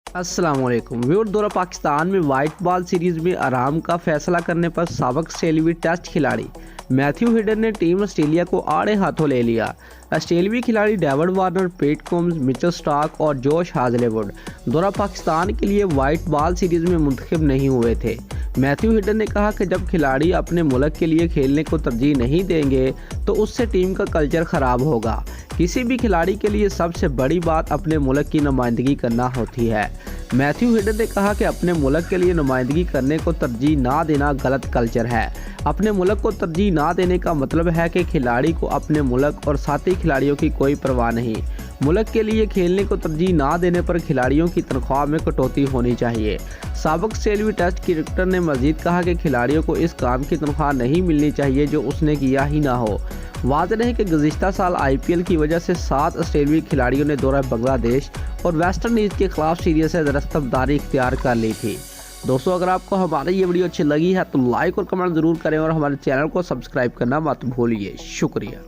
अस्सलाम वालेकुम व्यूअर। दौरा पाकिस्तान में वाइट बॉल सीरीज में आराम का फैसला करने पर साबिक ऑस्ट्रेलियाई टेस्ट खिलाड़ी मैथ्यू हेडन ने टीम ऑस्ट्रेलिया को आड़े हाथों ले लिया। ऑस्ट्रेलियाई खिलाड़ी David Warner, PAT Cummins, Mitchell Starc और जोश हाजलेवुड दौरा पाकिस्तान के लिए वाइट बॉल सीरीज में मुंतखब नहीं हुए थे। मैथ्यू हेडन ने कहा कि जब खिलाड़ी अपने मुल्क के लिए खेलने को तरजीह नहीं देंगे तो उससे टीम का कल्चर ख़राब होगा। किसी भी खिलाड़ी के लिए सबसे बड़ी बात अपने मुल्क की नुमाइंदगी करना होती है। मैथ्यू हेडन ने कहा कि अपने मुल्क के लिए नुमाइंदगी करने को तरजीह ना देना गलत कल्चर है। अपने मुल्क को तरजीह ना देने का मतलब है कि खिलाड़ी को अपने मुल्क और साथी खिलाड़ियों की कोई परवाह नहीं। मुल्क के लिए खेलने को तरजीह ना देने पर खिलाड़ियों की तनख्वाह में कटौती होनी चाहिए। साबिक ऑस्ट्रेलियाई टेस्ट क्रिकेटर ने मजीद कहा कि खिलाड़ियों को इस काम की तनख्वाह नहीं मिलनी चाहिए जो उसने किया ही ना हो। वाज़ेह है कि गुज़िश्ता साल IPL की वजह से 7 ऑस्ट्रेलियाई खिलाड़ियों ने दौरा बांग्लादेश और वेस्ट इंडीज़ के खिलाफ सीरीज से दस्तबरदारी इख्तियार कर ली थी। दोस्तों, अगर आपको हमारी ये वीडियो अच्छी लगी है तो लाइक और कमेंट ज़रूर करें और हमारे चैनल को सब्सक्राइब करना मत भूलिए। शुक्रिया।